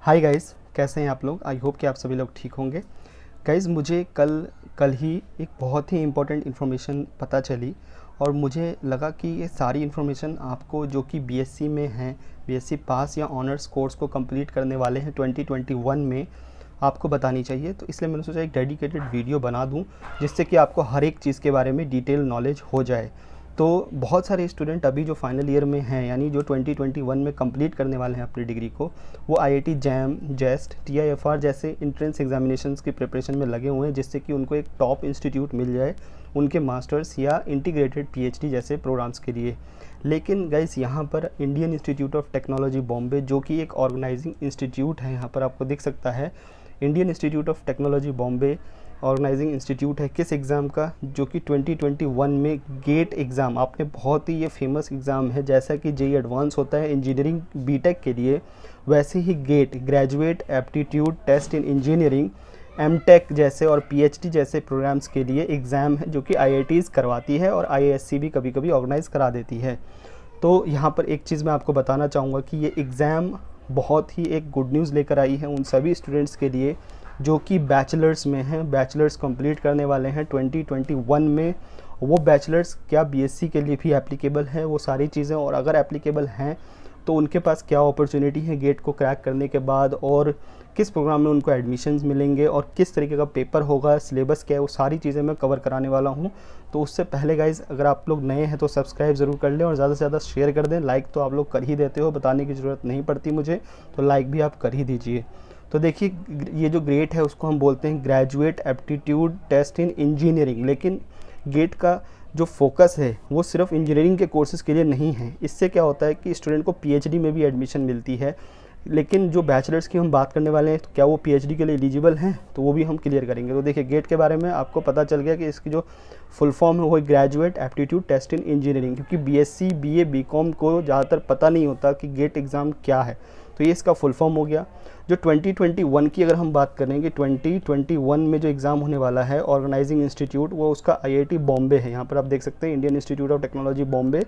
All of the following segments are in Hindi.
हाय गाइस, कैसे हैं आप लोग। आई होप कि आप सभी लोग ठीक होंगे। गाइस, मुझे कल ही एक बहुत ही इम्पोर्टेंट इन्फॉर्मेशन पता चली और मुझे लगा कि ये सारी इन्फॉर्मेशन आपको जो कि बीएससी में हैं, बीएससी पास या ऑनर्स कोर्स को कंप्लीट करने वाले हैं 2021 में, आपको बतानी चाहिए। तो इसलिए मैंने सोचा एक डेडिकेटेड वीडियो बना दूं जिससे कि आपको हर एक चीज़ के बारे में डिटेल नॉलेज हो जाए। तो बहुत सारे स्टूडेंट अभी जो फाइनल ईयर में हैं, यानी जो 2021 में कंप्लीट करने वाले हैं अपनी डिग्री को, वो आईआईटी जैम, जेस्ट, टीआईएफआर जैसे इंट्रेंस एग्जामिनेशंस की प्रिपरेशन में लगे हुए हैं जिससे कि उनको एक टॉप इंस्टीट्यूट मिल जाए उनके मास्टर्स या इंटीग्रेटेड पीएचडी जैसे प्रोग्राम्स के लिए। लेकिन गाइस, यहाँ पर Indian Institute of Technology Bombay, जो कि एक ऑर्गेनाइजिंग इंस्टीट्यूट है, यहाँ पर आपको दिख सकता है Indian Institute of Technology Bombay organising institute है किस एग्ज़ाम का, जो कि 2021 में गेट एग्ज़ाम, आपने बहुत ही ये फेमस एग्ज़ाम है। जैसा कि जेई एडवांस होता है इंजीनियरिंग बीटेक के लिए, वैसे ही GATE, graduate aptitude test in engineering, M Tech जैसे और पीएचडी जैसे प्रोग्राम्स के लिए एग्ज़ाम है जो कि आईआईटीज़ करवाती है और आईएएससी भी कभी कभी ऑर्गेनाइज़ करा देती है। तो यहाँ पर एक चीज़ मैं आपको बताना चाहूँगा कि ये एग्ज़ाम बहुत ही एक गुड न्यूज़ लेकर आई है उन सभी स्टूडेंट्स के लिए जो कि बैचलर्स में हैं, बैचलर्स कंप्लीट करने वाले हैं 2021 में। वो बैचलर्स क्या बीएससी के लिए भी एप्लीकेबल है, वो सारी चीज़ें, और अगर एप्लीकेबल हैं तो उनके पास क्या अपॉर्चुनिटी है गेट को क्रैक करने के बाद, और किस प्रोग्राम में उनको एडमिशन्स मिलेंगे और किस तरीके का पेपर होगा, सिलेबस क्या है, वो सारी चीज़ें मैं कवर कराने वाला हूँ। तो उससे पहले गाइज़, अगर आप लोग नए हैं तो सब्सक्राइब ज़रूर कर लें और ज़्यादा से ज़्यादा शेयर कर दें। लाइक तो आप लोग कर ही देते हो, बताने की ज़रूरत नहीं पड़ती मुझे, तो लाइक भी आप कर ही दीजिए। तो देखिए, ये जो ग्रेट है उसको हम बोलते हैं Graduate aptitude test in Engineering. लेकिन गेट का जो फोकस है वो सिर्फ इंजीनियरिंग के कोर्सेज़ के लिए नहीं है। इससे क्या होता है कि स्टूडेंट को पीएचडी में भी एडमिशन मिलती है। लेकिन जो बैचलर्स की हम बात करने वाले हैं, तो क्या वो पीएचडी के लिए एलिजिबल हैं, तो वो भी हम क्लियर करेंगे। तो देखिए, गेट के बारे में आपको पता चल गया कि इसकी जो फुल फॉर्म है वो Graduate aptitude test in Engineering, क्योंकि बीएससी, बीए, बीकॉम को ज़्यादातर पता नहीं होता कि गेट एग्ज़ाम क्या है। तो ये इसका फुल फॉर्म हो गया। जो 2021 की अगर हम बात करेंगे, 2021 में जो एग्ज़ाम होने वाला है ऑर्गेनाइजिंग इंस्टीट्यूट, वो उसका आईआईटी बॉम्बे है। यहाँ पर आप देख सकते हैं Indian Institute of Technology Bombay,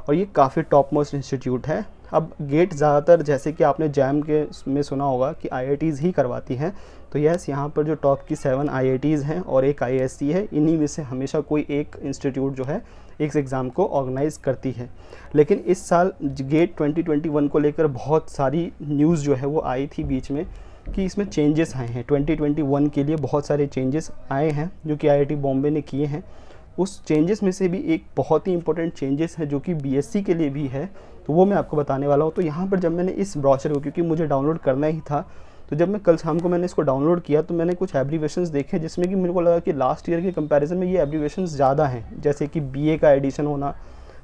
और ये काफ़ी टॉप मोस्ट इंस्टीट्यूट है। अब गेट ज़्यादातर, जैसे कि आपने जैम के में सुना होगा कि आईआईटीज़ ही करवाती हैं, तो यस, यहाँ पर जो टॉप की 7 आईआईटीज़ हैं और एक आईएससी है, इन्हीं में से हमेशा कोई एक इंस्टीट्यूट जो है इस एग्ज़ाम को ऑर्गेनाइज़ करती है। लेकिन इस साल गेट 2021 को लेकर बहुत सारी न्यूज़ जो है वो आई थी बीच में कि इसमें चेंजेस आए हैं। 2021 के लिए बहुत सारे चेंजेस आए हैं जो कि आईआईटी बॉम्बे ने किए हैं। उस चेंजेस में से भी एक बहुत ही इंपॉर्टेंट चेंजेस है जो कि बीएससी के लिए भी है, तो वो मैं आपको बताने वाला हूँ। तो यहाँ पर जब मैंने इस ब्रोशर को, क्योंकि मुझे डाउनलोड करना ही था, तो जब मैं कल शाम को मैंने इसको डाउनलोड किया तो मैंने कुछ एब्रीवेशंस देखे जिसमें कि मेरे को लगा कि लास्ट ईयर के कंपैरिजन में ये एब्रीवेशंस ज़्यादा हैं। जैसे कि बीए का एडिशन होना,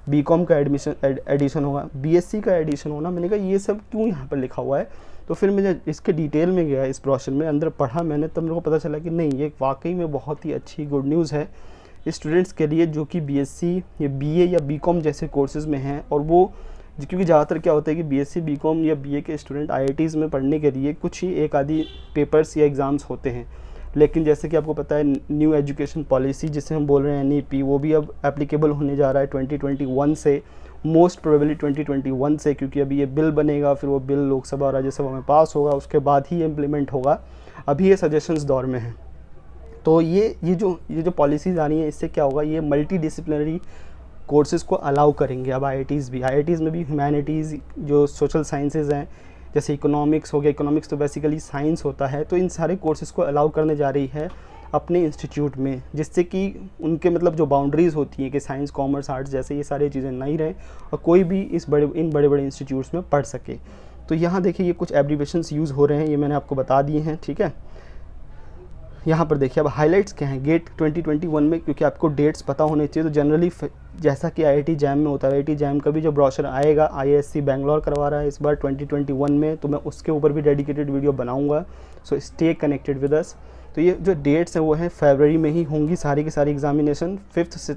बीकॉम का एडिशन होगा, बीएससी का एडिशन होना। मैंने कहा ये सब क्यों यहाँ पर लिखा हुआ है। तो फिर मैं इसके डिटेल में गया, इस ब्रोशर में अंदर पढ़ा मैंने, तब मेरे को पता चला कि नहीं, ये वाकई में बहुत ही अच्छी गुड न्यूज़ है स्टूडेंट्स के लिए जो कि बीएससी या बीए या बीकॉम जैसे कोर्सेज़ में हैं। और वो क्योंकि ज़्यादातर क्या होता है कि बीएससी, बीकॉम या बीए के स्टूडेंट आईआईटीज़ में पढ़ने के लिए कुछ ही एक आधी पेपर्स या एग्ज़ाम्स होते हैं। लेकिन जैसे कि आपको पता है, न्यू एजुकेशन पॉलिसी जिसे हम बोल रहे हैं एनईपी, वो भी अब एप्लीकेबल होने जा रहा है 2021 से, मोस्ट प्रोबेबली 2021 से, क्योंकि अभी ये बिल बनेगा, फिर वो बिल लोकसभा और राज्यसभा में पास होगा, उसके बाद ही इम्प्लीमेंट होगा। अभी ये सजेशंस दौर में है। तो ये जो पॉलिसीज़ आ रही हैं, इससे क्या होगा, ये मल्टी डिसिप्लिनरी कोर्सेज़ को अलाउ करेंगे। अब आईआईटीज़ में भी ह्यूमैनिटीज़, जो सोशल साइंसेज हैं, जैसे इकोनॉमिक्स हो गया, इकोनॉमिक्स तो बेसिकली साइंस होता है, तो इन सारे कोर्सेज़ को अलाउ करने जा रही है अपने इंस्टीट्यूट में, जिससे कि उनके मतलब जो बाउंड्रीज़ होती हैं कि साइंस, कॉमर्स, आर्ट्स जैसे ये सारी चीज़ें नहीं रहें और कोई भी इन बड़े बड़े इंस्टीट्यूट्स में पढ़ सके। तो यहाँ देखिए, ये कुछ एब्रीवेशंस यूज़ हो रहे हैं, ये मैंने आपको बता दिए हैं, ठीक है। यहाँ पर देखिए, अब हाइलाइट्स क्या हैं गेट 2021 में, क्योंकि आपको डेट्स पता होने चाहिए। तो जनरली जैसा कि आईआईटी जैम में होता है, आईआईटी जैम का भी जो ब्रोशर आएगा, आईएससी बेंगलोर करवा रहा है इस बार 2021 में, तो मैं उसके ऊपर भी डेडिकेटेड वीडियो बनाऊंगा। So stay connected with us. तो ये जो डेट्स हैं वो हैं फरवरी में ही होंगी सारी की सारी एग्जामिनेशन। 5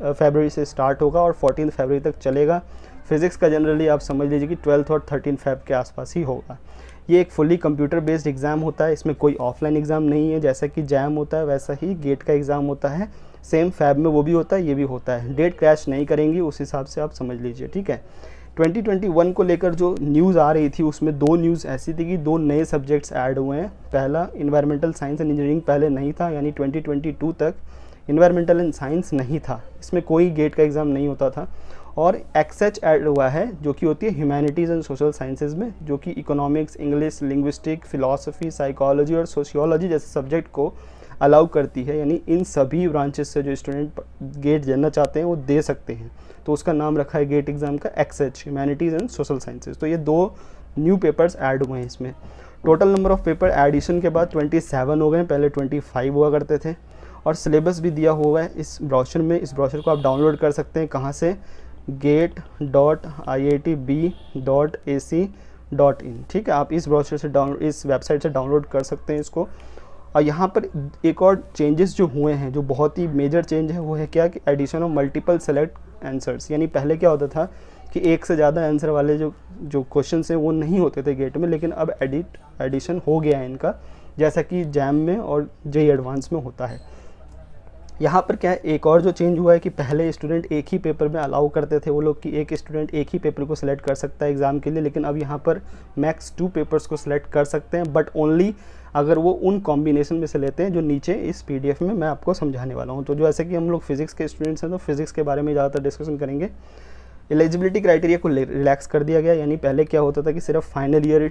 फरवरी से स्टार्ट होगा और 14 फरवरी तक चलेगा। फिज़िक्स का जनरली आप समझ लीजिए कि 12 और 13 फेब के आसपास ही होगा। ये एक फुली कंप्यूटर बेस्ड एग्ज़ाम होता है, इसमें कोई ऑफलाइन एग्ज़ाम नहीं है। जैसा कि जैम होता है वैसा ही गेट का एग्ज़ाम होता है, सेम फैब में वो भी होता है, ये भी होता है। डेट क्रैश नहीं करेंगी, उस हिसाब से आप समझ लीजिए, ठीक है। 2021 को लेकर जो न्यूज़ आ रही थी उसमें 2 न्यूज़ ऐसी थी कि 2 नए सब्जेक्ट्स ऐड हुए हैं। पहला इन्वायरमेंटल साइंस एंड इंजीनियरिंग पहले नहीं था, यानी 2022 तक इन्वायरमेंटल एंड साइंस नहीं था, इसमें कोई गेट का एग्ज़ाम नहीं होता था। और एक्सएच ऐड हुआ है जो कि होती है ह्यूमैनिटीज़ एंड सोशल साइंसेज में, जो कि economics, English, linguistic, philosophy, psychology और सोशियोलॉजी जैसे सब्जेक्ट को अलाउ करती है। यानी इन सभी ब्रांचेस से जो स्टूडेंट गेट देना चाहते हैं वो दे सकते हैं। तो उसका नाम रखा है गेट एग्ज़ाम का XH, humanities and social sciences. तो ये 2 न्यू पेपर्स ऐड हुए हैं इसमें। Total number of paper addition के बाद 27 हो गए, पहले 25 हुआ करते थे। और सिलेबस भी दिया हुआ है इस ब्रोशर में। इस ब्रोशर को आप डाउनलोड कर सकते हैं कहाँ से, gate.iitb.ac.in। ठीक है, आप इस ब्रोशर से इस वेबसाइट से डाउनलोड कर सकते हैं इसको। और यहाँ पर एक और चेंजेस जो हुए हैं, जो बहुत ही मेजर चेंज है, वो है क्या कि addition of multiple select answers. यानी पहले क्या होता था कि एक से ज़्यादा आंसर वाले जो क्वेश्चन हैं वो नहीं होते थे गेट में, लेकिन अब एडिशन हो गया है इनका, जैसा कि जैम में और जेईई एडवांस में होता है। यहाँ पर क्या है, एक और जो चेंज हुआ है कि पहले स्टूडेंट एक ही पेपर में अलाउ करते थे वो लोग कि एक स्टूडेंट एक ही पेपर को सिलेक्ट कर सकता है एग्ज़ाम के लिए, लेकिन अब यहाँ पर मैक्स 2 पेपर्स को सिलेक्ट कर सकते हैं, बट ओनली अगर वो उन कॉम्बिनेशन में से लेते हैं जो नीचे इस पीडीएफ में मैं आपको समझाने वाला हूँ। तो जो ऐसे कि हम लोग फिजिक्स के स्टूडेंट्स हैं तो फिजिक्स के बारे में ज़्यादातर डिस्कशन करेंगे। एलिजिबिलिटी क्राइटेरिया को रिलैक्स कर दिया गया, यानी पहले क्या होता था कि सिर्फ फाइनल ईयर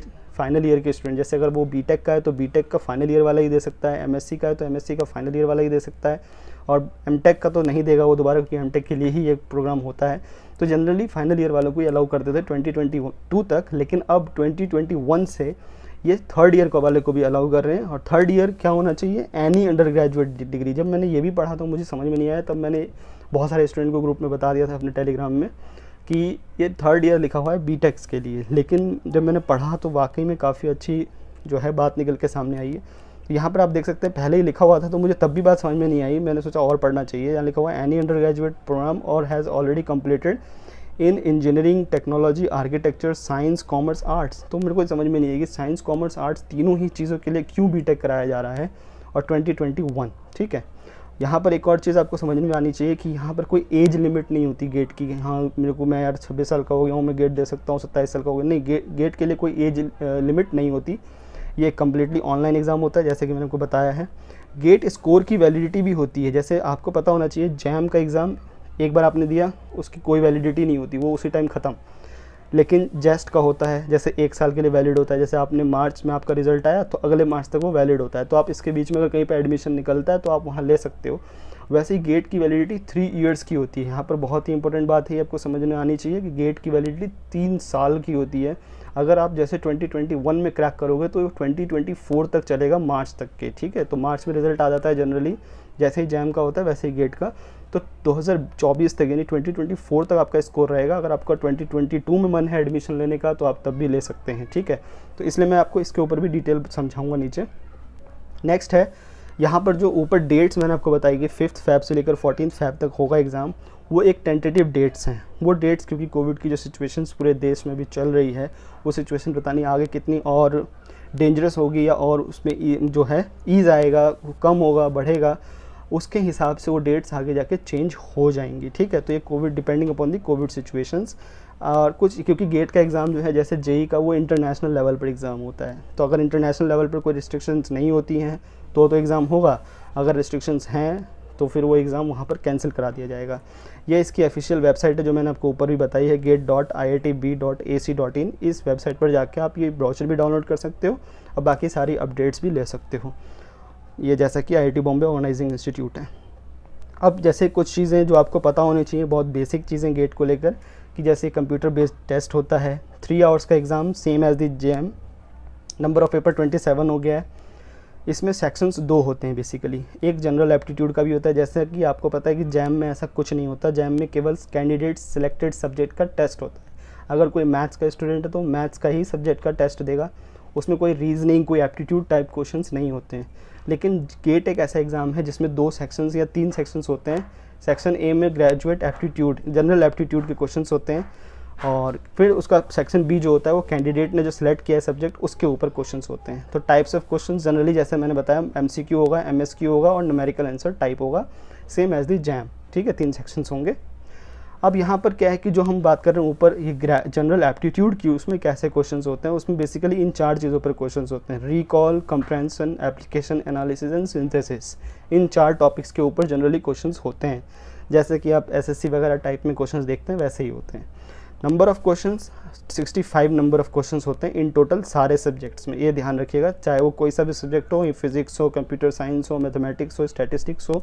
के स्टूडेंट, जैसे अगर वो बीटेक का है तो बीटेक का फाइनल ईयर वाला ही दे सकता है, एमएससी का है तो एमएससी का फाइनल ईयर वाला ही दे सकता है, और एमटेक का तो नहीं देगा वो दोबारा, क्योंकि एमटेक के लिए ही एक प्रोग्राम होता है। तो जनरली फाइनल ईयर वालों को ही अलाउ करते थे 2022 तक, लेकिन अब 2021 से ये 3rd ईयर वाले को भी अलाउ कर रहे हैं। और 3rd ईयर क्या होना चाहिए, एनी अंडर ग्रेजुएट डिग्री। जब मैंने ये भी पढ़ा तो मुझे समझ में नहीं आया, तब मैंने बहुत सारे स्टूडेंट को ग्रुप में बता दिया था अपने टेलीग्राम में कि ये 3rd ईयर लिखा हुआ है बीटेक्स के लिए, लेकिन जब मैंने पढ़ा तो वाकई में काफ़ी अच्छी जो है बात निकल के सामने आई है। यहाँ पर आप देख सकते हैं पहले ही लिखा हुआ था तो मुझे तब भी बात समझ में नहीं आई, मैंने सोचा और पढ़ना चाहिए। यहाँ लिखा हुआ है एनी अंडर ग्रेजुएट प्रोग्राम और has already completed in engineering, technology, architecture, science, commerce, arts. तो मेरे को समझ में नहीं है कि साइंस, कॉमर्स, आर्ट्स तीनों ही चीज़ों के लिए क्यों बीटेक कराया जा रहा है और 2021। ठीक है, यहाँ पर एक और चीज़ आपको समझ में आनी चाहिए कि यहाँ पर कोई एज लिमिट नहीं होती गेट की। हाँ मेरे को, मैं यार 26 साल का हो गया हूँ, मैं गेट दे सकता हूँ, 27 साल का हो गया, नहीं, गेट के लिए कोई एज लिमिट नहीं होती। ये कम्प्लीटली ऑनलाइन एग्ज़ाम होता है, जैसे कि मैंने आपको बताया है। गेट स्कोर की वैलिडिटी भी होती है, जैसे आपको पता होना चाहिए जैम का एग्ज़ाम एक बार आपने दिया उसकी कोई वैलिडिटी नहीं होती, वो उसी टाइम ख़त्म। लेकिन जेस्ट का होता है, जैसे 1 साल के लिए वैलिड होता है। जैसे आपने मार्च में आपका रिजल्ट आया तो अगले मार्च तक वो वैलिड होता है, तो आप इसके बीच में अगर कहीं पर एडमिशन निकलता है तो आप वहाँ ले सकते हो। वैसे ही गेट की वैलिडिटी 3 ईयर्स की होती है। यहाँ पर बहुत ही इंपॉर्टेंट बात है, आपको समझ में आनी चाहिए कि गेट की वैलिडिटी 3 साल की होती है। अगर आप जैसे 2021 में क्रैक करोगे तो 2024 तक चलेगा, मार्च तक के। ठीक है, तो मार्च में रिजल्ट आ जाता है जनरली, जैसे ही जैम का होता है वैसे ही गेट का। तो 2024 तक यानी 2024 तक आपका स्कोर रहेगा। अगर आपका 2022 में मन है एडमिशन लेने का तो आप तब भी ले सकते हैं। ठीक है, तो इसलिए मैं आपको इसके ऊपर भी डिटेल समझाऊंगा नीचे। नेक्स्ट है यहाँ पर जो ऊपर डेट्स मैंने आपको बताई कि 5 फ़रवरी से लेकर 14 फरवरी तक होगा एग्ज़ाम, वो एक टेंटेटिव डेट्स हैं। वो डेट्स क्योंकि कोविड की जो सिचुएशंस पूरे देश में भी चल रही है, वो सिचुएशन पता नहीं आगे कितनी और डेंजरस होगी या और उसमें जो है ईज़ आएगा, कम होगा, बढ़ेगा, उसके हिसाब से वो डेट्स आगे जाके चेंज हो जाएंगी। ठीक है, तो ये Covid depending upon the Covid situations. और कुछ क्योंकि गेट का एग्ज़ाम जो है जैसे जेईई का वो इंटरनेशनल लेवल पर एग्ज़ाम होता है, तो अगर इंटरनेशनल लेवल पर कोई रिस्ट्रिक्शंस नहीं होती हैं तो एग्ज़ाम होगा, अगर रिस्ट्रिक्शंस हैं तो फिर वो एग्ज़ाम वहाँ पर कैंसिल करा दिया जाएगा। ये इसकी ऑफिशियल वेबसाइट है जो मैंने आपको ऊपर भी बताई है, gate.iitb.ac.in। इस वेबसाइट पर जाके आप ये ब्राउचर भी डाउनलोड कर सकते हो और बाकी सारी अपडेट्स भी ले सकते हो। ये जैसा कि IIT बॉम्बे ऑर्गेनाइजिंग इंस्टीट्यूट है। अब जैसे कुछ चीज़ें जो आपको पता होनी चाहिए, बहुत बेसिक चीज़ें गेट को लेकर, कि जैसे कंप्यूटर बेस्ड टेस्ट होता है, 3 आवर्स का exam same as the JM. Number of paper 27 हो गया है। इसमें सेक्शंस 2 होते हैं बेसिकली, एक जनरल एप्टीट्यूड का भी होता है। जैसे कि आपको पता है कि जैम में ऐसा कुछ नहीं होता, जैम में केवल कैंडिडेट सिलेक्टेड सब्जेक्ट का टेस्ट होता है। अगर कोई मैथ्स का स्टूडेंट है तो मैथ्स का ही सब्जेक्ट का टेस्ट देगा, उसमें कोई रीजनिंग, कोई एप्टीट्यूड टाइप क्वेश्चंस नहीं होते हैं। लेकिन गेट एक ऐसा एग्ज़ाम है जिसमें 2 सेक्शंस या 3 सेक्शंस होते हैं। सेक्शन ए में ग्रेजुएट एप्टीट्यूड, जनरल एप्टीट्यूड के क्वेश्चंस होते हैं, और फिर उसका सेक्शन बी जो होता है वो कैंडिडेट ने जो सिलेक्ट किया है सब्जेक्ट उसके ऊपर क्वेश्चंस होते हैं। तो टाइप्स ऑफ क्वेश्चंस जनरली जैसे मैंने बताया, MCQ होगा, MSQ होगा और न्यूमेरिकल आंसर टाइप होगा, सेम एज द जैम। ठीक है, 3 सेक्शंस होंगे। अब यहाँ पर क्या है कि जो हम बात कर रहे हैं ऊपर ये जनरल एप्टीट्यूड की, उसमें कैसे क्वेश्चंस होते हैं, उसमें बेसिकली इन 4 चीज़ों पर क्वेश्चंस होते हैं, recall, compression, application, analysis and synthesis. In 4 topics के ऊपर जनरली क्वेश्चंस होते हैं, जैसे कि आप एसएससी वगैरह टाइप में क्वेश्चंस देखते हैं वैसे ही होते हैं। Number of questions 65 number of questions होते हैं इन टोटल सारे सब्जेक्ट्स में, ये ध्यान रखिएगा, चाहे वो कोई सा भी सब्जेक्ट हो, फिजिक्स हो, कंप्यूटर साइंस हो, मैथमेटिक्स हो, स्टैटिस्टिक्स हो,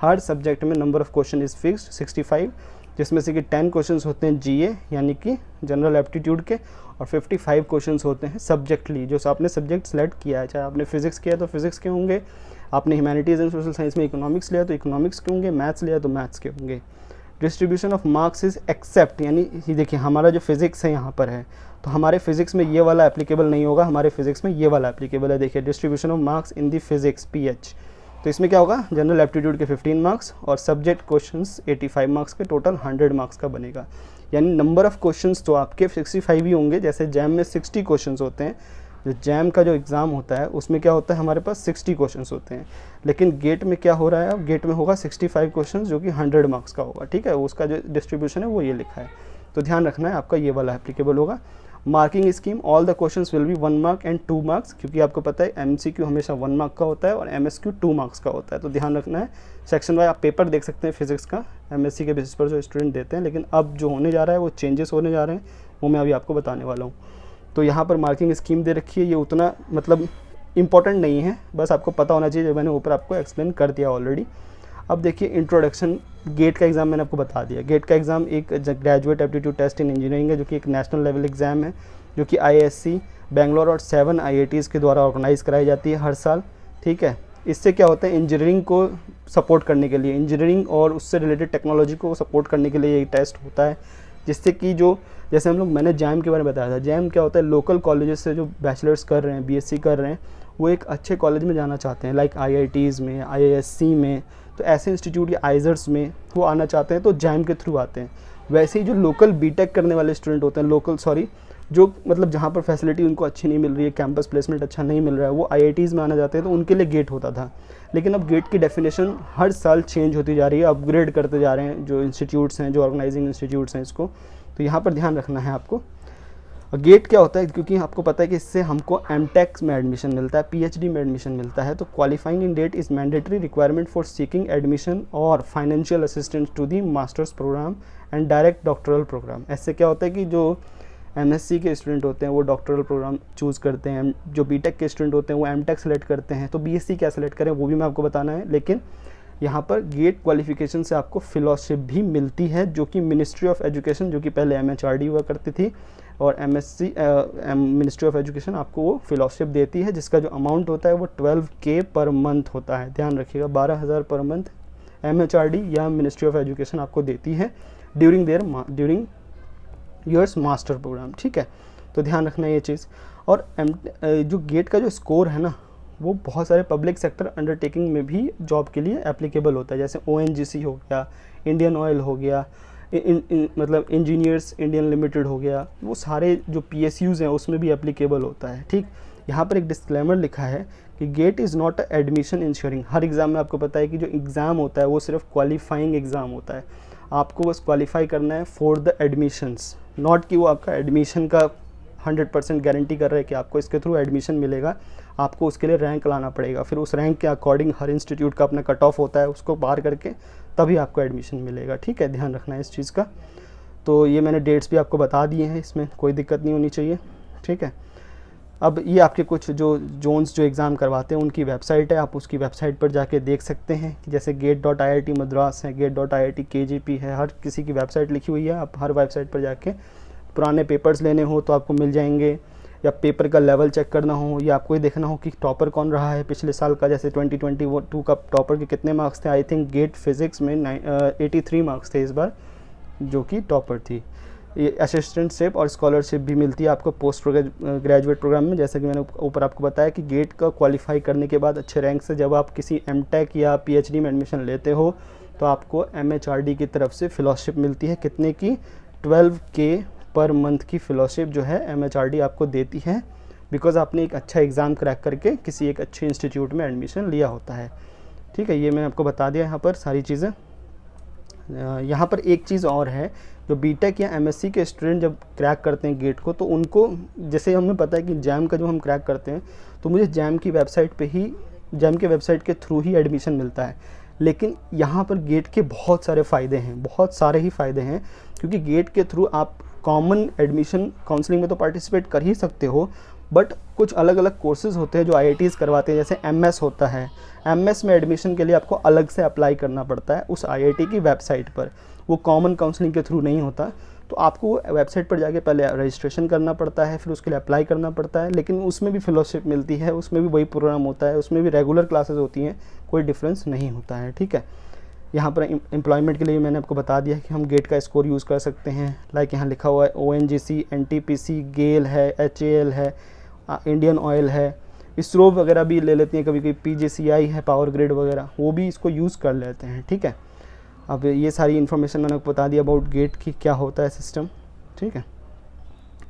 हर सब्जेक्ट में number of question is fixed 65, जिसमें से कि 10 क्वेश्चंस होते हैं जीए यानी कि जनरल एप्टीट्यूड के, और 55 क्वेश्चंस होते हैं सब्जेक्टली, जो आपने सब्जेक्ट सेलेक्ट किया है, चाहे आपने फिजिक्स किया तो फिजिक्स के होंगे, आपने ह्यूमैनिटीज़ एंड सोशल साइंस में इकोनॉमिक्स लिया तो इकोनॉमिक्स के होंगे, मैथ्स लिया तो मैथ्स के होंगे। Distribution of marks is except, यानी ये देखिए हमारा जो फिजिक्स है यहाँ पर है, तो हमारे फिजिक्स में ये वाला एप्लीकेबल नहीं होगा, हमारे फिजिक्स में ये वाला एप्लीकेबल है। देखिए distribution of marks in the physics pH, तो इसमें क्या होगा, जनरल एप्टीट्यूड के 15 मार्क्स और सब्जेक्ट क्वेश्चंस 85 मार्क्स के, टोटल 100 मार्क्स का बनेगा। यानी नंबर ऑफ़ क्वेश्चंस तो आपके 65 ही होंगे, जैसे जैम में 60 क्वेश्चंस होते हैं, जो जैम का जो एग्ज़ाम होता है उसमें क्या होता है, हमारे पास 60 क्वेश्चंस होते हैं, लेकिन गेट में क्या हो रहा है, अब गेट में होगा 65 क्वेश्चंस जो कि 100 मार्क्स का होगा, ठीक है, उसका जो डिस्ट्रीब्यूशन है वो ये लिखा है, तो ध्यान रखना है, आपका ये वाला एप्लीकेबल होगा। Marking scheme, all the questions will be 1 mark and 2 marks, क्योंकि आपको पता है एमसीक्यू हमेशा 1 मार्क का होता है और एमएसक्यू 2 मार्क्स का होता है, तो ध्यान रखना है। सेक्शन वाइज आप पेपर देख सकते हैं फिजिक्स का एमएससी के बेसिस पर जो स्टूडेंट देते हैं, लेकिन अब जो होने जा रहा है वो चेंजेस होने जा रहे हैं, वो मैं अभी आपको बताने वाला हूँ। तो यहाँ पर मार्किंग स्कीम दे रखी है, ये उतना मतलब इम्पॉर्टेंट नहीं है, बस आपको पता होना चाहिए, जो मैंने ऊपर आपको एक्सप्लेन कर दिया ऑलरेडी। अब देखिए इंट्रोडक्शन, गेट का एग्ज़ाम मैंने आपको बता दिया। गेट का एग्ज़ाम एक Graduate aptitude test in Engineering है, जो कि एक नेशनल लेवल एग्ज़ाम है, जो कि IISc बेंगलोर और 7 IITs के द्वारा ऑर्गेनाइज़ कराई जाती है हर साल, ठीक है। इससे क्या होता है, इंजीनियरिंग को सपोर्ट करने के लिए, इंजीनियरिंग और उससे रिलेटेड टेक्नोलॉजी को सपोर्ट करने के लिए ये टेस्ट होता है, जिससे कि जो जैसे हम लोग, मैंने जैम के बारे में बताया था, जैम क्या होता है, लोकल कॉलेजेस से जो बैचलर्स कर रहे हैं, BSc कर रहे हैं, वो एक अच्छे कॉलेज में जाना चाहते हैं, लाइक IITs में, IISc में, तो ऐसे इंस्टीट्यूट या आइजर्स में वो आना चाहते हैं, तो जैम के थ्रू आते हैं। वैसे ही जो लोकल बीटेक करने वाले स्टूडेंट होते हैं, जो मतलब जहाँ पर फैसिलिटी उनको अच्छी नहीं मिल रही है, कैंपस प्लेसमेंट अच्छा नहीं मिल रहा है, वो IITs में आना चाहते हैं, तो उनके लिए गेट होता था। लेकिन अब गेट की डेफिनेशन हर साल चेंज होती जा रही है, अपग्रेड करते जा रहे हैं जो इंस्टीट्यूट्स हैं, जो ऑर्गेनाइजिंग इंस्टीट्यूट्स हैं इसको, तो यहाँ पर ध्यान रखना है आपको। गेट क्या होता है, क्योंकि आपको पता है कि इससे हमको MTech में एडमिशन मिलता है, PhD में एडमिशन मिलता है, तो qualifying in GATE is mandatory requirement for seeking admission और financial assistance to the masters programme and direct doctoral programme. ऐसे क्या होता है कि जो MSc के स्टूडेंट होते हैं वो डॉक्टरल प्रोग्राम चूज़ करते हैं, जो BTech के स्टूडेंट होते हैं वो MTech सेलेक्ट करते हैं, तो BSc क्या सेलेक्ट करें वो भी मैं आपको बताना है। लेकिन यहाँ पर गेट क्वालिफिकेशन से आपको फेलोशिप भी मिलती है, जो कि मिनिस्ट्री ऑफ एजुकेशन, जो कि पहले MHRD हुआ करती थी, और मिनिस्ट्री ऑफ एजुकेशन आपको वो फेलोशिप देती है, जिसका जो अमाउंट होता है वो 12K पर मंथ होता है, ध्यान रखिएगा, 12,000 पर मंथ MHRD या मिनिस्ट्री ऑफ एजुकेशन आपको देती है ड्यूरिंग योर्स मास्टर प्रोग्राम, ठीक है, तो ध्यान रखना ये चीज़। और जो गेट का जो स्कोर है ना, वो बहुत सारे पब्लिक सेक्टर अंडरटेकिंग में भी जॉब के लिए एप्लीकेबल होता है, जैसे ONGC हो गया, इंडियन ऑयल हो गया, मतलब इंजीनियर्स इंडियन लिमिटेड हो गया, वो सारे जो PSUs हैं उसमें भी एप्लीकेबल होता है, ठीक। यहाँ पर एक डिस्क्लेमर लिखा है कि GATE is not admission ensuring. हर एग्ज़ाम में आपको पता है कि जो एग्ज़ाम होता है वो सिर्फ क्वालिफाइंग एग्ज़ाम होता है, आपको बस क्वालिफाई करना है फॉर द एडमिशन्स, नॉट कि वो आपका एडमिशन का 100% गारंटी कर रहा है कि आपको इसके थ्रू एडमिशन मिलेगा। आपको उसके लिए रैंक लाना पड़ेगा, फिर उस रैंक के अकॉर्डिंग हर इंस्टीट्यूट का अपना कट ऑफ होता है, उसको पार करके तभी आपको एडमिशन मिलेगा, ठीक है, ध्यान रखना है इस चीज़ का। तो ये मैंने डेट्स भी आपको बता दिए हैं, इसमें कोई दिक्कत नहीं होनी चाहिए, ठीक है। अब ये आपके कुछ जो जोन्स जो एग्ज़ाम करवाते हैं उनकी वेबसाइट है, आप उसकी वेबसाइट पर जाके देख सकते हैं कि जैसे gate.iit मद्रास है, gate.iit KGP है, हर किसी की वेबसाइट लिखी हुई है, आप हर वेबसाइट पर जाके पुराने पेपर्स लेने हो तो आपको मिल जाएंगे, या पेपर का लेवल चेक करना हो, या आपको ये देखना हो कि टॉपर कौन रहा है पिछले साल का, जैसे 2022 का टॉपर के कितने मार्क्स थे। आई थिंक गेट फिज़िक्स में 83 मार्क्स थे इस बार, जो कि टॉपर थी। ये असिस्टेंटशिप और स्कॉलरशिप भी मिलती है आपको पोस्ट ग्रेजुएट प्रोग्राम में, जैसे कि मैंने ऊपर आपको बताया कि गेट का क्वालिफाई करने के बाद अच्छे रैंक से जब आप किसी MTech या PhD में एडमिशन लेते हो तो आपको MHRD की तरफ से फेलोशिप मिलती है, कितने की, 12K पर मंथ की फेलोशिप जो है MHRD आपको देती है, बिकॉज आपने एक अच्छा एग्ज़ाम क्रैक करके किसी एक अच्छे इंस्टीट्यूट में एडमिशन लिया होता है, ठीक है। ये मैंने आपको बता दिया यहाँ पर सारी चीज़ें। यहाँ पर एक चीज़ और है, जो बीटेक या एमएससी के स्टूडेंट जब क्रैक करते हैं गेट को, तो उनको जैसे हमें पता है कि जैम का जो हम क्रैक करते हैं तो मुझे जैम की वेबसाइट पे ही, जैम के वेबसाइट के थ्रू ही एडमिशन मिलता है। लेकिन यहाँ पर गेट के बहुत सारे फ़ायदे हैं, बहुत सारे ही फ़ायदे हैं, क्योंकि गेट के थ्रू आप कॉमन एडमिशन काउंसलिंग में तो पार्टिसिपेट कर ही सकते हो, बट कुछ अलग अलग कोर्सेज़ होते हैं जो आईआईटीज़ करवाते हैं, जैसे एमएस होता है। एमएस में एडमिशन के लिए आपको अलग से अप्लाई करना पड़ता है उस आईआईटी की वेबसाइट पर, वो कॉमन काउंसलिंग के थ्रू नहीं होता। तो आपको वेबसाइट पर जाके पहले रजिस्ट्रेशन करना पड़ता है, फिर उसके लिए अप्लाई करना पड़ता है, लेकिन उसमें भी फेलोशिप मिलती है, उसमें भी वही प्रोग्राम होता है, उसमें भी रेगुलर क्लासेस होती हैं, कोई डिफरेंस नहीं होता है, ठीक है। यहाँ पर एम्प्लॉयमेंट के लिए मैंने आपको बता दिया कि हम गेट का स्कोर यूज़ कर सकते हैं। लाइक यहाँ लिखा हुआ है ओएनजीसी, एनटीपीसी, गेल है, एचएएल है, इंडियन ऑयल है, इसरो वगैरह भी ले लेती हैं कभी कभी, पीजीसीआई है, पावर ग्रिड वगैरह, वो भी इसको यूज़ कर लेते हैं, ठीक है। अब ये सारी इन्फॉर्मेशन मैंने आपको बता दिया अबाउट गेट की, क्या होता है सिस्टम, ठीक है।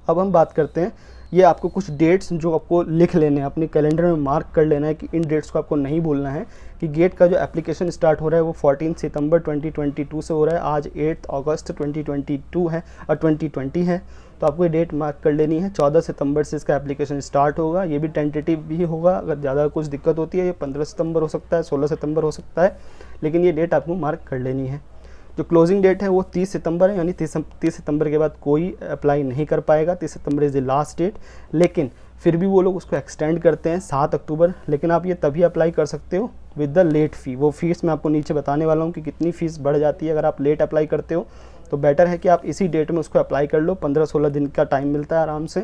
अब हम बात करते हैं, ये आपको कुछ डेट्स जो आपको लिख लेने हैं, अपने कैलेंडर में मार्क कर लेना है कि इन डेट्स को आपको नहीं भूलना है कि गेट का जो एप्लीकेशन स्टार्ट हो रहा है वो 14 सितंबर 2022 से हो रहा है। आज 8 अगस्त 2022 है और 2020 है, तो आपको ये डेट मार्क कर लेनी है। 14 सितंबर से इसका एप्लीकेशन स्टार्ट होगा, ये भी टेंटेटिव भी होगा, अगर ज़्यादा कुछ दिक्कत होती है ये 15 सितंबर हो सकता है, 16 सितंबर हो सकता है, लेकिन ये डेट आपको मार्क कर लेनी है। जो क्लोजिंग डेट है वो 30 सितंबर है, यानी 30 सितंबर के बाद कोई अप्लाई नहीं कर पाएगा। 30 सितंबर इज़ द लास्ट डेट, लेकिन फिर भी वो लोग उसको एक्सटेंड करते हैं 7 अक्टूबर। लेकिन आप ये तभी अप्लाई कर सकते हो विद द लेट फ़ी। वो फीस मैं आपको नीचे बताने वाला हूँ कि कितनी फ़ीस बढ़ जाती है अगर आप लेट अप्लाई करते हो, तो बेटर है कि आप इसी डेट में उसको अप्लाई कर लो। 15-16 दिन का टाइम मिलता है आराम से,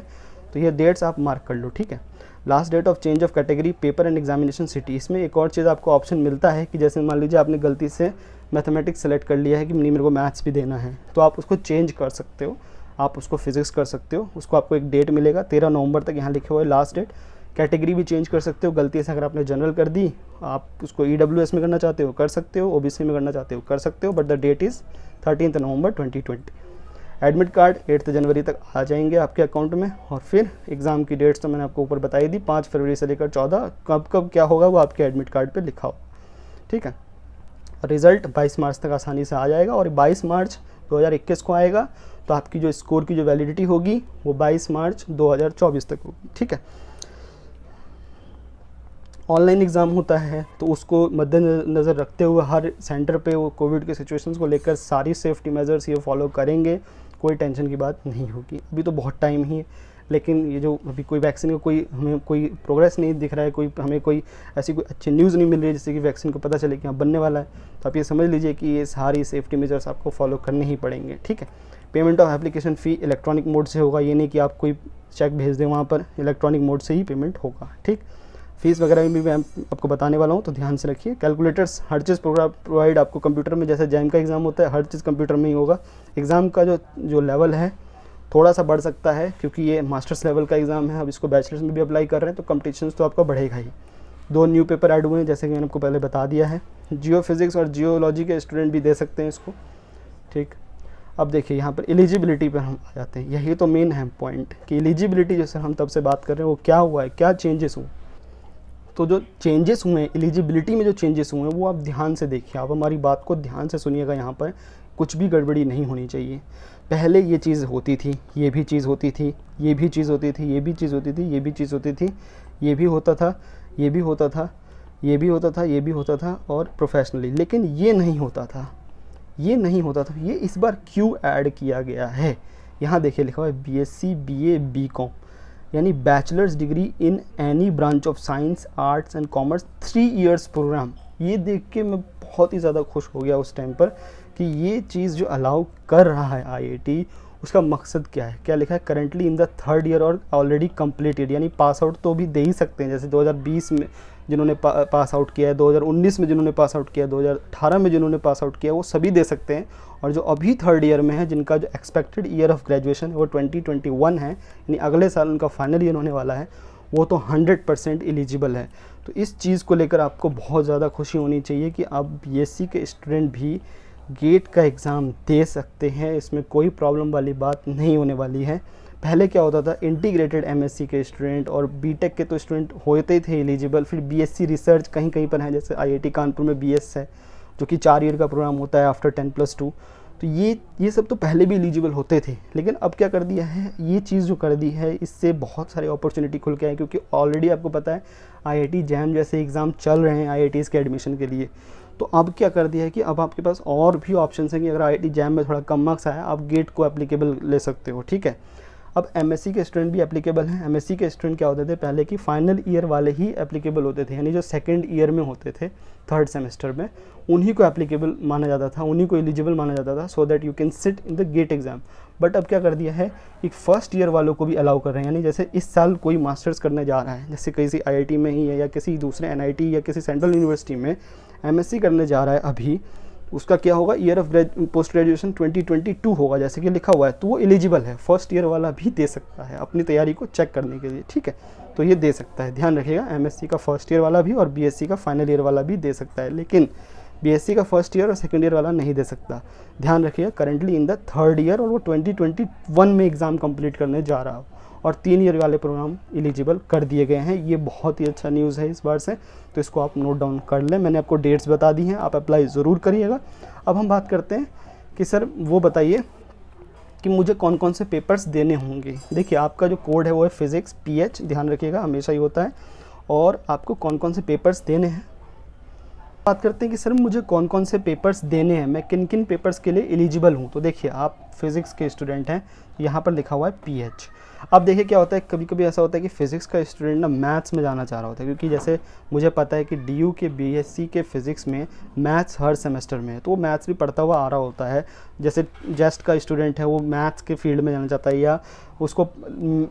तो ये डेट्स आप मार्क कर लो, ठीक है। Last date of change of category paper and examination city, इसमें एक और चीज़ आपको ऑप्शन मिलता है कि जैसे मान लीजिए आपने गलती से मैथमेटिक्स सेलेक्ट कर लिया है कि नहीं मेरे को मैथ्स भी देना है, तो आप उसको चेंज कर सकते हो, आप उसको फिजिक्स कर सकते हो। उसको आपको एक डेट मिलेगा 13 नवंबर तक, यहाँ लिखे हुए लास्ट डेट। कैटेगरी भी चेंज कर सकते हो, गलती से अगर आपने जनरल कर दी, आप उसको EWS में करना चाहते हो कर सकते हो, OBC में करना चाहते हो कर सकते हो, but the that is 13 November 2020। Admit card 8 जनवरी तक आ जाएंगे आपके अकाउंट में। और फिर एग्ज़ाम की डेट्स तो मैंने आपको ऊपर बताई दी, 5 फरवरी से लेकर 14, कब कब क्या होगा वो आपके एडमिट कार्ड पे लिखा हो, ठीक है। रिज़ल्ट 22 मार्च तक आसानी से आ जाएगा, और 22 मार्च 2021 को आएगा, तो आपकी जो स्कोर की जो वैलिडिटी होगी वो 22 मार्च 2024 तक होगी, ठीक है। ऑनलाइन एग्ज़ाम होता है, तो उसको मद्देनज़र रखते हुए हर सेंटर पे वो कोविड के सिचुएशंस को लेकर सारी सेफ्टी मेजर्स ये फॉलो करेंगे, कोई टेंशन की बात नहीं होगी। अभी तो बहुत टाइम ही है, लेकिन ये जो अभी कोई वैक्सीन का कोई हमें कोई प्रोग्रेस नहीं दिख रहा है, कोई हमें कोई ऐसी कोई अच्छी न्यूज़ नहीं मिल रही है जिससे कि वैक्सीन को पता चले कि हाँ बनने वाला है, तो आप ये समझ लीजिए कि ये सारी सेफ्टी मेजर्स आपको फॉलो करने ही पड़ेंगे, ठीक है। Payment of application fee electronic mode से होगा, ये नहीं कि आप कोई चेक भेज दें वहाँ पर, इलेक्ट्रॉनिक मोड से ही पेमेंट होगा, ठीक। फीस वगैरह भी मैं आपको बताने वाला हूँ, तो ध्यान से रखिए। कैलकुलेटर्स हर चीज़ प्रोग्राम प्रोवाइड आपको कंप्यूटर में, जैसे जैम का एग्ज़ाम होता है हर चीज़ कंप्यूटर में ही होगा। एग्ज़ाम का जो लेवल है थोड़ा सा बढ़ सकता है, क्योंकि ये मास्टर्स लेवल का एग्ज़ाम है, अब इसको बैचलर्स में भी अप्लाई कर रहे हैं, तो कंपटीशन तो आपका बढ़ेगा ही। 2 न्यू पेपर ऐड हुए हैं, जैसे कि मैंने आपको पहले बता दिया है। जियो फिज़िक्स और जियोलॉजी के स्टूडेंट भी दे सकते हैं इसको, ठीक। अब देखिए यहाँ पर एलिजिबिलिटी पर हम आ जाते हैं, यही तो मेन है पॉइंट कि एलिजिबिलिटी जैसे हम तब से बात कर रहे हैं वो क्या हुआ है, क्या चेंजेस हुए। तो जो चेंजेस हुए हैं एलिजिबिलिटी में, जो चेंजेस हुए हैं वो आप ध्यान से देखिए, आप हमारी बात को ध्यान से सुनिएगा, यहाँ पर कुछ भी गड़बड़ी नहीं होनी चाहिए। पहले ये चीज़ होती थी, ये भी चीज़ होती थी, ये भी चीज़ होती थी, ये भी चीज़ होती थी, ये भी चीज़ होती थी, ये भी होता था, ये भी होता था, ये भी होता था, ये भी होता था, और प्रोफेशनली, लेकिन ये नहीं होता था, ये नहीं होता था। ये इस बार क्यों ऐड किया गया है, यहाँ देखिए लिखा हुआ है BSc BA BCom, यानी bachelor's degree in any branch of science arts and commerce 3 years programme. ये देख के मैं बहुत ही ज़्यादा खुश हो गया उस टाइम पर कि ये चीज़ जो अलाउ कर रहा है IIT, उसका मकसद क्या है। क्या लिखा है, currently in the 3rd year और ऑलरेडी कम्प्लीटेड, यानी पास आउट तो भी दे ही सकते हैं, जैसे 2020 में जिन्होंने पास आउट किया है, 2019 में जिन्होंने पास आउट किया, 2018 में जिन्होंने पास आउट किया, वो सभी दे सकते हैं। और जो अभी 3rd ईयर में है, जिनका जो एक्सपेक्टेड ईयर ऑफ ग्रेजुएशन वो 2021 है, यानी अगले साल उनका फाइनल ईयर होने वाला है, वो तो 100% एलिजिबल है। तो इस चीज़ को लेकर आपको बहुत ज़्यादा खुशी होनी चाहिए कि अब BSc के स्टूडेंट भी गेट का एग्ज़ाम दे सकते हैं, इसमें कोई प्रॉब्लम वाली बात नहीं होने वाली है। पहले क्या होता था, इंटीग्रेटेड MSc के स्टूडेंट और बीटेक के तो स्टूडेंट होते ही थे एलिजिबल, फिर BSc रिसर्च कहीं कहीं पर है, जैसे IIT कानपुर में BS है, जो कि 4 ईयर का प्रोग्राम होता है आफ्टर 10+2। तो ये सब तो पहले भी एलिजिबल होते थे, लेकिन अब क्या कर दिया है, ये चीज़ जो कर दी है इससे बहुत सारे अपॉर्चुनिटी खुल के आए, क्योंकि ऑलरेडी आपको पता है IIT जैम जैसे एग्ज़ाम चल रहे हैं IITs के एडमिशन के लिए। तो अब क्या कर दिया है कि अब आपके पास और भी ऑप्शन हैं कि अगर IIT जैम में थोड़ा कम मार्क्स आया, आप गेट को एप्लीकेबल ले सकते हो, ठीक है। अब MSc के स्टूडेंट भी एप्लीकेबल हैं। MSc के स्टूडेंट क्या होते थे पहले कि फाइनल ईयर वाले ही एप्लीकेबल होते थे, यानी जो सेकंड ईयर में होते थे, थर्ड सेमेस्टर में, उन्हीं को एप्लीकेबल माना जाता था, उन्हीं को एलिजिबल माना जाता था, so that you can sit in the GATE exam. But अब क्या कर दिया है कि फर्स्ट ईयर वालों को भी अलाउ कर रहे हैं, यानी जैसे इस साल कोई मास्टर्स करने जा रहा है, जैसे किसी IIT में ही है या किसी दूसरे NIT या किसी सेंट्रल यूनिवर्सिटी में MSc करने जा रहा है अभी, उसका क्या होगा, ईयर ऑफ पोस्ट ग्रेजुएशन 2022 होगा जैसे कि लिखा हुआ है, तो वो एलिजिबल है, फर्स्ट ईयर वाला भी दे सकता है अपनी तैयारी को चेक करने के लिए, ठीक है। तो ये दे सकता है, ध्यान रखिएगा, MSc का फर्स्ट ईयर वाला भी और BSc का फाइनल ईयर वाला भी दे सकता है, लेकिन BSc का फर्स्ट ईयर और सेकंड ईयर वाला नहीं दे सकता। ध्यान रखिएगा, currently in the third year, और वो 2021 में एग्ज़ाम कंप्लीट करने जा रहा हो, और 3 ईयर वाले प्रोग्राम एलिजिबल कर दिए गए हैं। ये बहुत ही अच्छा न्यूज़ है इस बार से, तो इसको आप नोट डाउन कर लें। मैंने आपको डेट्स बता दी हैं, आप अप्लाई ज़रूर करिएगा। अब हम बात करते हैं कि सर वो बताइए कि मुझे कौन कौन से पेपर्स देने होंगे। देखिए, आपका जो कोड है वो है फिज़िक्स PH, ध्यान रखिएगा, हमेशा ही होता है। और आपको कौन कौन से पेपर्स देने हैं, बात करते हैं कि सर मुझे कौन कौन से पेपर्स देने हैं, मैं किन किन पेपर्स के लिए एलिजिबल हूँ। तो देखिए, आप फिज़िक्स के स्टूडेंट हैं, यहाँ पर लिखा हुआ है PH। अब देखिए क्या होता है, कभी कभी ऐसा होता है कि फ़िज़िक्स का स्टूडेंट ना मैथ्स में जाना चाह रहा होता है, क्योंकि जैसे मुझे पता है कि DU के BSc के फ़िज़िक्स में मैथ्स हर सेमेस्टर में है, तो वो मैथ्स भी पढ़ता हुआ आ रहा होता है। जैसे जेस्ट का स्टूडेंट है, वो मैथ्स के फील्ड में जाना चाहता है, या उसको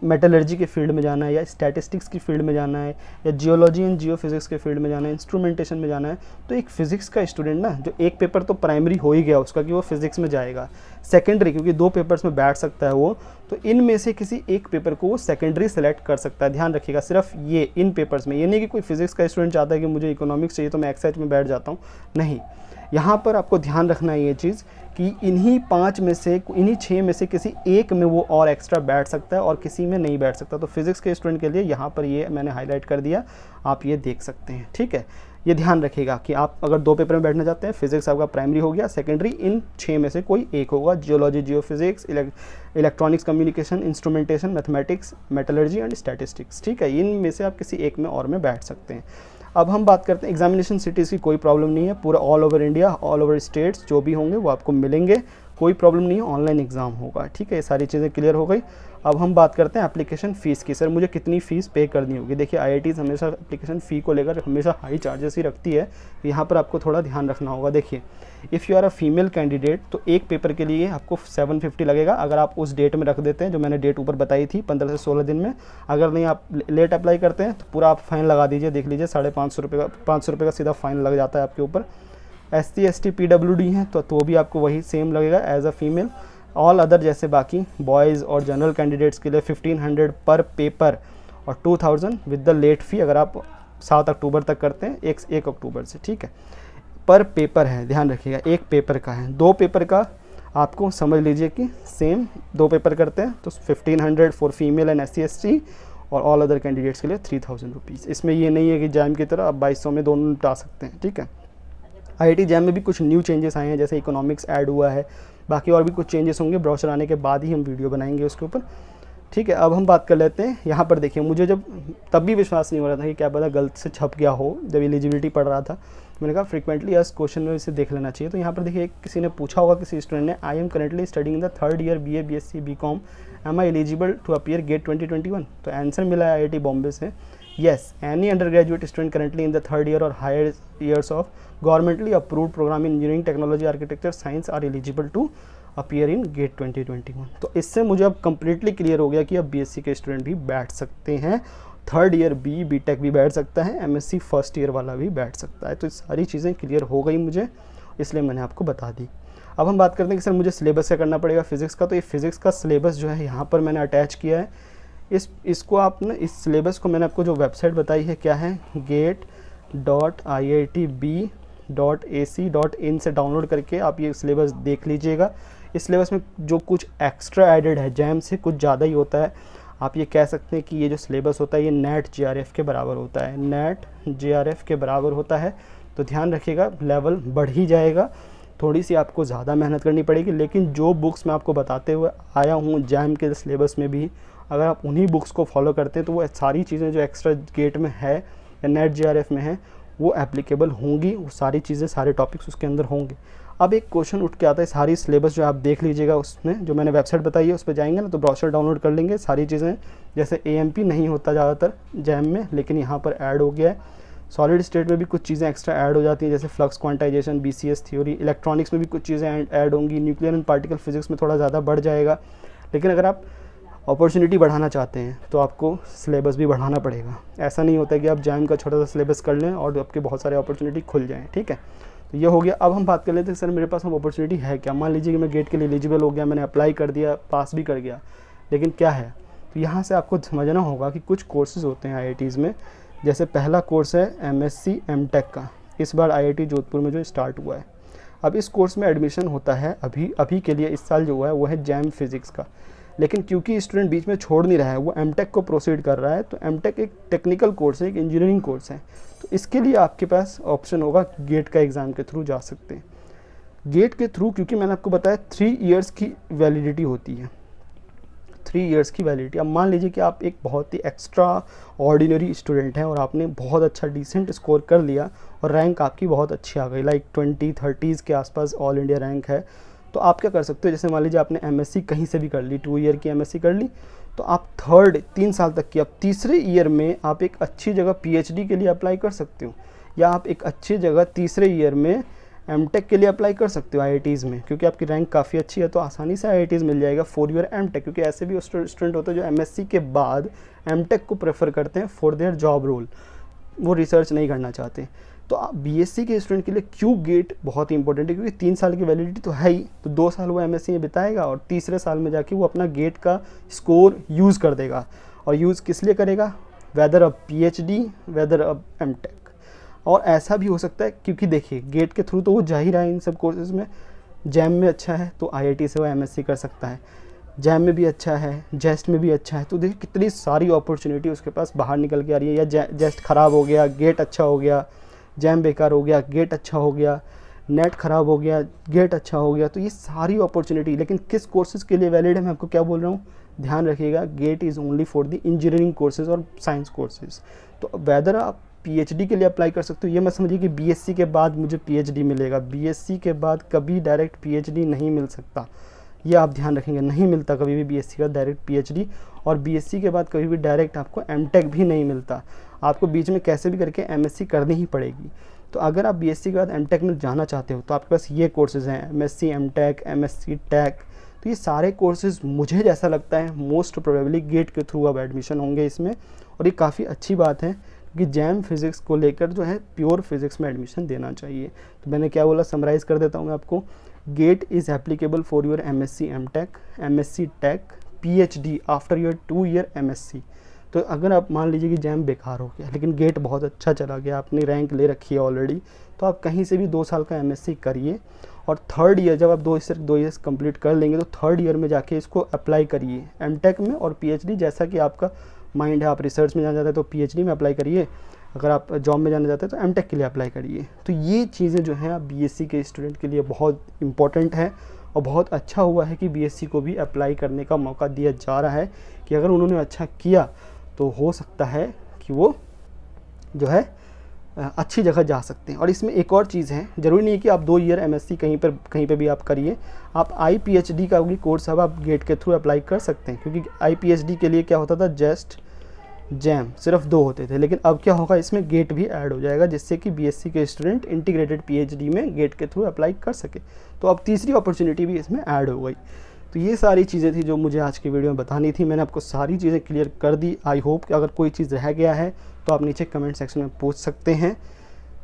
मेटलर्जी के फील्ड में जाना है, या स्टैटिस्टिक्स की फील्ड में जाना है, या जियोलॉजी एंड जियोफिज़िक्स के फील्ड में जाना है, इंस्ट्रूमेंटेशन में जाना है। तो एक फ़िज़िक्स का स्टूडेंट ना, जो एक पेपर तो प्राइमरी हो ही गया उसका कि वो फ़िज़िक्स में जाएगा, सेकेंडरी क्योंकि 2 पेपर्स में बैठ सकता है वो, तो इनमें से किसी एक पेपर को वो सेकेंडरी सेलेक्ट कर सकता है। ध्यान रखिएगा, सिर्फ ये इन पेपर्स में, ये नहीं कि कोई फिज़िक्स का स्टूडेंट चाहता है कि मुझे इकोनॉमिक्स चाहिए तो मैं एक्साइज में बैठ जाता हूँ, नहीं। यहाँ पर आपको ध्यान रखना है ये चीज़ कि इन्हीं 5 में से, इन्हीं 6 में से किसी एक में वो और एक्स्ट्रा बैठ सकता है और किसी में नहीं बैठ सकता। तो फिज़िक्स के स्टूडेंट के लिए यहाँ पर ये मैंने हाईलाइट कर दिया, आप ये देख सकते हैं, ठीक है। ये ध्यान रखिएगा कि आप अगर 2 पेपर में बैठना चाहते हैं, फिज़िक्स आपका प्राइमरी हो गया, सेकेंडरी इन 6 में से कोई एक होगा, geology geophysics, electronics communication, instrumentation, mathematics, metallurgy and statistics, ठीक है। इनमें से आप किसी एक में और में बैठ सकते हैं। अब हम बात करते हैं एग्जामिनेशन सिटीज़ की, कोई प्रॉब्लम नहीं है, पूरा all over India, all over states जो भी होंगे वो आपको मिलेंगे, कोई प्रॉब्लम नहीं है, ऑनलाइन एग्ज़ाम होगा, ठीक है। ये सारी चीज़ें क्लियर हो गई। अब हम बात करते हैं एप्लीकेशन फ़ीस की, सर मुझे कितनी फ़ीस पे करनी होगी। देखिए, IITs हमेशा एप्लीकेशन फ़ी को लेकर हमेशा हाई चार्जेस ही रखती है, यहाँ पर आपको थोड़ा ध्यान रखना होगा। देखिए, if you are a female candidate तो एक पेपर के लिए आपको 750 लगेगा, अगर आप उस डेट में रख देते हैं जो मैंने डेट ऊपर बताई थी, 15 से 16 दिन में। अगर नहीं आप लेट अप्लाई करते हैं तो पूरा आप फ़ाइन लगा दीजिए, देख लीजिए 550 रुपये का, 500 रुपये का सीधा फ़ाइन लग जाता है आपके ऊपर। SC ST PWD हैं तो भी आपको वही सेम लगेगा as a female. All other जैसे बाकी बॉयज़ और जनरल कैंडिडेट्स के लिए 1500 पर पेपर और 2000 विद द लेट फ़ी, अगर आप 7 अक्टूबर तक करते हैं, 1 अक्टूबर से, ठीक है, पर पेपर है, ध्यान रखिएगा, एक पेपर का है। 2 पेपर का आपको समझ लीजिए कि सेम 2 पेपर करते हैं तो 1500 for female and SC ST, और ऑल अदर कैंडिडेट्स के लिए 3000 रुपीज़। इसमें ये नहीं है कि जैम की तरह आप 2200 में दोनों निपटा सकते हैं, ठीक है। IIT जैम में भी कुछ न्यू चेंजेस आए हैं, जैसे इकोनॉमिक्स ऐड हुआ है, बाकी और भी कुछ चेंजेस होंगे, ब्राउज़र आने के बाद ही हम वीडियो बनाएंगे उसके ऊपर, ठीक है। अब हम बात कर लेते हैं, यहाँ पर देखिए, मुझे जब तब भी विश्वास नहीं हो रहा था कि क्या पता गलत से छप गया हो, जब एलिजिबिलिटी पढ़ रहा था, मैंने कहा फ्रीक्वेंटली आस्क्ड क्वेश्चन में इसे देख लेना चाहिए। तो यहाँ पर देखिए, किसी ने पूछा होगा, किसी स्टूडेंट ने, I am currently studying in the 3rd year BA BSc BCom, am I eligible to appear GATE 2021। तो आंसर मिला है IIT बॉम्बे से, yes, any undergraduate student currently in the 3rd year और higher years of governmentally approved programme in engineering, technology, architecture, science are eligible to appear in GATE 2021। तो इससे मुझे अब कम्प्लीटली क्लियर हो गया कि अब BSc के स्टूडेंट भी बैठ सकते हैं, 3rd ईयर BTech भी बैठ सकता है, MSc फर्स्ट ईयर वाला भी बैठ सकता है। तो सारी चीज़ें क्लियर हो गई मुझे, इसलिए मैंने आपको बता दी। अब हम बात करते हैं कि सर मुझे सिलेबस क्या करना पड़ेगा फिज़िक्स का। तो ये फिज़िक्स का सिलेबस जो है यहाँ पर मैंने अटैच किया है। इसको आप ना, इस सिलेबस को मैंने आपको जो वेबसाइट बताई है क्या है, gate.iitb.ac.in से डाउनलोड करके आप ये सिलेबस देख लीजिएगा। इस सिलेबस में जो कुछ एक्स्ट्रा एडेड है, जैम से कुछ ज़्यादा ही होता है। आप ये कह सकते हैं कि ये जो सिलेबस होता है ये NET JRF के बराबर होता है, NET JRF के बराबर होता है। तो ध्यान रखिएगा लेवल बढ़ ही जाएगा, थोड़ी सी आपको ज़्यादा मेहनत करनी पड़ेगी, लेकिन जो बुक्स मैं आपको बताते हुए आया हूँ जैम के सिलेबस में भी, अगर आप उन्हीं बुक्स को फॉलो करते हैं तो वो सारी चीज़ें जो एक्स्ट्रा गेट में है या नेट JRF में है वो एप्लीकेबल होंगी, वो सारी चीज़ें सारे टॉपिक्स उसके अंदर होंगे। अब एक क्वेश्चन उठ के आता है, सारी सिलेबस जो आप देख लीजिएगा उसमें जो मैंने वेबसाइट बताई है उस पर जाएंगे ना तो ब्राउज़र डाउनलोड कर लेंगे, सारी चीज़ें जैसे AMP नहीं होता ज़्यादातर जैम में, लेकिन यहाँ पर ऐड हो गया है। सॉलिड स्टेट में भी कुछ चीज़ें एक्स्ट्रा ऐड हो जाती हैं, जैसे flux quantization, BCS theory, electronics में भी कुछ चीज़ें ऐड होंगी, न्यूक्लियर एंड पार्टिकल फिजिक्स में थोड़ा ज़्यादा बढ़ जाएगा। लेकिन अगर आप अपॉर्चुनिटी बढ़ाना चाहते हैं तो आपको सिलेबस भी बढ़ाना पड़ेगा। ऐसा नहीं होता है कि आप जैम का छोटा सा सिलेबस कर लें और आपके बहुत सारे अपॉर्चुनिटी खुल जाएँ, ठीक है। तो ये हो गया। अब हम बात कर लेते हैं सर मेरे पास अब अपॉर्चुनिटी है क्या। मान लीजिए कि मैं गेट के लिए एलिजिबल हो गया, मैंने अप्लाई कर दिया, पास भी कर गया, लेकिन क्या है, तो यहाँ से आपको समझना होगा कि कुछ कोर्सेज़ होते हैं IITs में। जैसे पहला कोर्स है MSc MTech का, इस बार IIT जोधपुर में जो स्टार्ट हुआ है। अब इस कोर्स में एडमिशन होता है अभी के लिए इस साल जो हुआ है वो है जैम फिज़िक्स का, लेकिन क्योंकि स्टूडेंट बीच में छोड़ नहीं रहा है, वो MTech को प्रोसीड कर रहा है, तो MTech एक टेक्निकल कोर्स है, एक इंजीनियरिंग कोर्स है, तो इसके लिए आपके पास ऑप्शन होगा गेट का एग्ज़ाम के थ्रू जा सकते हैं। गेट के थ्रू क्योंकि मैंने आपको बताया 3 इयर्स की वैलिडिटी होती है, 3 इयर्स की वैलिडिटी। अब मान लीजिए कि आप एक बहुत ही एक्स्ट्रा ऑर्डिनरी स्टूडेंट हैं और आपने बहुत अच्छा डिसेंट स्कोर कर लिया और रैंक आपकी बहुत अच्छी आ गई, लाइक 20-30s के आसपास ऑल इंडिया रैंक है, तो आप क्या कर सकते हो, जैसे मान लीजिए आपने MSc कहीं से भी कर ली, 2 ईयर की MSc कर ली, तो आप 3 साल तक की, अब तीसरे ईयर में आप एक अच्छी जगह PhD के लिए अप्लाई कर सकते हो, या आप एक अच्छी जगह तीसरे ईयर में MTech के लिए अप्लाई कर सकते हो IITs में, क्योंकि आपकी रैंक काफ़ी अच्छी है तो आसानी से IITs मिल जाएगा 4 ईयर MTech, क्योंकि ऐसे भी स्टूडेंट होते हैं जो MSc के बाद MTech को प्रेफर करते हैं फॉर देयर जॉब रोल, वो रिसर्च नहीं करना चाहते। तो BSc के स्टूडेंट के लिए क्यों गेट बहुत ही इंपॉर्टेंट है, क्योंकि 3 साल की वैलिडिटी तो है ही, तो 2 साल वो MSc में बिताएगा और तीसरे साल में जाके वो अपना गेट का स्कोर यूज़ कर देगा। और यूज़ किस लिए करेगा, वेदर अब PhD वेदर अब MTech। और ऐसा भी हो सकता है क्योंकि देखिए गेट के थ्रू तो वो जा ही रहा है इन सब कोर्सेज़ में, जैम में अच्छा है तो IIT से वो MSc कर सकता है, जैम में भी अच्छा है, जेस्ट में भी अच्छा है, तो देखिए कितनी सारी अपॉर्चुनिटी उसके पास बाहर निकल के आ रही है। या जेस्ट ख़राब हो गया, गेट अच्छा हो गया, जैम बेकार हो गया, गेट अच्छा हो गया, नेट ख़राब हो गया, गेट अच्छा हो गया, तो ये सारी अपॉर्चुनिटी। लेकिन किस कोर्सेज़ के लिए वैलिड है, मैं आपको क्या बोल रहा हूँ, ध्यान रखिएगा, GATE is only for the engineering courses और साइंस कोर्सेज़। तो वेदर आप PhD के लिए अप्लाई कर सकते हो, ये मत समझिए कि BSc के बाद मुझे PhD मिलेगा, BSc के बाद कभी डायरेक्ट PhD नहीं मिल सकता, ये आप ध्यान रखेंगे, नहीं मिलता कभी भी BSc का डायरेक्ट PhD, और BSc के बाद कभी भी डायरेक्ट आपको MTech भी नहीं मिलता, आपको बीच में कैसे भी करके MSc करनी ही पड़ेगी। तो अगर आप BSc के बाद MTech में जाना चाहते हो तो आपके पास ये कोर्सेज़ हैं, MSc MTech, MSc Tech, तो ये सारे कोर्सेज़ मुझे जैसा लगता है मोस्ट प्रोबेबली गेट के थ्रू अब एडमिशन होंगे इसमें, और ये काफ़ी अच्छी बात है कि जैम फिज़िक्स को लेकर जो है प्योर फिज़िक्स में एडमिशन देना चाहिए। तो मैंने क्या बोला, समराइज़ कर देता हूँ मैं आपको, GATE is applicable for your MSc MTech, MSc Tech, PhD after your 2 year MSc। तो अगर आप मान लीजिए कि जैम बेकार हो गया लेकिन गेट बहुत अच्छा चला गया, आपने रैंक ले रखी है ऑलरेडी, तो आप कहीं से भी 2 साल का MSc करिए, और 3rd ईयर जब आप 2 ईयर्स कंप्लीट कर लेंगे तो 3rd ईयर में जाके इसको अप्लाई करिए MTech में और PhD, जैसा कि आपका माइंड है। आप रिसर्च में जाना चाहते हैं तो PhD में अप्लाई करिए, अगर आप जॉब में जाना चाहते हैं तो MTech के लिए अप्लाई करिए। तो ये चीज़ें जो हैं आप BSc के स्टूडेंट के लिए बहुत इंपॉर्टेंट है, और बहुत अच्छा हुआ है कि BSc को भी अप्लाई करने का मौका दिया जा रहा है, कि अगर उन्होंने अच्छा किया तो हो सकता है कि वो जो है अच्छी जगह जा सकते हैं। और इसमें एक और चीज़ है, ज़रूरी नहीं है कि आप 2 ईयर MSc कहीं पे भी आप करिए, आप IPhD का भी कोर्स अब आप गेट के थ्रू अप्लाई कर सकते हैं, क्योंकि IPhD के लिए क्या होता था, जस्ट जैम सिर्फ 2 होते थे, लेकिन अब क्या होगा, इसमें गेट भी ऐड हो जाएगा, जिससे कि BSc के स्टूडेंट इंटीग्रेटेड PhD में गेट के थ्रू अप्लाई कर सके। तो अब तीसरी अपॉर्चुनिटी भी इसमें ऐड हो गई। तो ये सारी चीज़ें थी जो मुझे आज की वीडियो में बतानी थी, मैंने आपको सारी चीज़ें क्लियर कर दी। आई होप कि अगर कोई चीज़ रह गया है तो आप नीचे कमेंट सेक्शन में पूछ सकते हैं।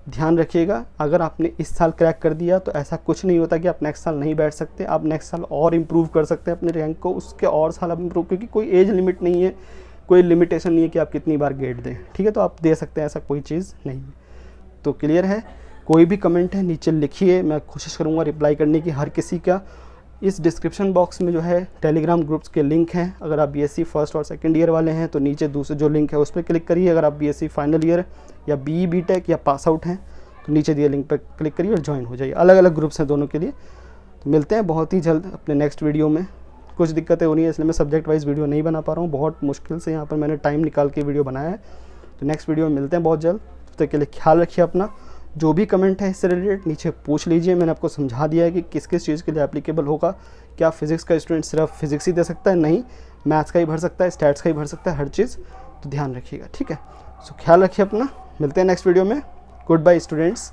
ध्यान रखिएगा, अगर आपने इस साल क्रैक कर दिया तो ऐसा कुछ नहीं होता कि आप नेक्स्ट साल नहीं बैठ सकते, आप नेक्स्ट साल और इम्प्रूव कर सकते हैं अपने रैंक को, उसके और साल आप इम्प्रूव, क्योंकि कोई एज लिमिट नहीं है, कोई लिमिटेशन नहीं है कि आप कितनी बार गेट दें, ठीक है, तो आप दे सकते हैं, ऐसा कोई चीज़ नहीं है। तो क्लियर है, कोई भी कमेंट है नीचे लिखिए, मैं कोशिश करूँगा रिप्लाई करने की हर किसी का। इस डिस्क्रिप्शन बॉक्स में जो है टेलीग्राम ग्रुप्स के लिंक हैं, अगर आप BSc फर्स्ट और सेकंड ईयर वाले हैं तो नीचे दूसरे जो लिंक है उस पर क्लिक करिए, अगर आप BSc फाइनल ईयर या BE BTech या पास आउट हैं तो नीचे दिए लिंक पर क्लिक करिए और ज्वाइन हो जाइए। अलग अलग ग्रुप्स हैं दोनों के लिए। तो मिलते हैं बहुत ही जल्द अपने नेक्स्ट वीडियो में। कुछ दिक्कतें हो रही हैं इसलिए मैं सब्जेक्ट वाइज वीडियो नहीं बना पा रहा हूँ, बहुत मुश्किल से यहाँ पर मैंने टाइम निकाल के वीडियो बनाया है। तो नेक्स्ट वीडियो में मिलते हैं बहुत जल्द। तब तक के लिए ख्याल रखिए अपना। जो भी कमेंट है इससे रिलेटेड नीचे पूछ लीजिए। मैंने आपको समझा दिया है कि किस किस चीज़ के लिए एप्लीकेबल होगा। क्या फिज़िक्स का स्टूडेंट सिर्फ फिज़िक्स ही दे सकता है? नहीं, मैथ्स का ही भर सकता है, स्टैट्स का ही भर सकता है, हर चीज़। तो ध्यान रखिएगा, ठीक है। सो ख्याल रखिए अपना। मिलते हैं नेक्स्ट वीडियो में। Goodbye students.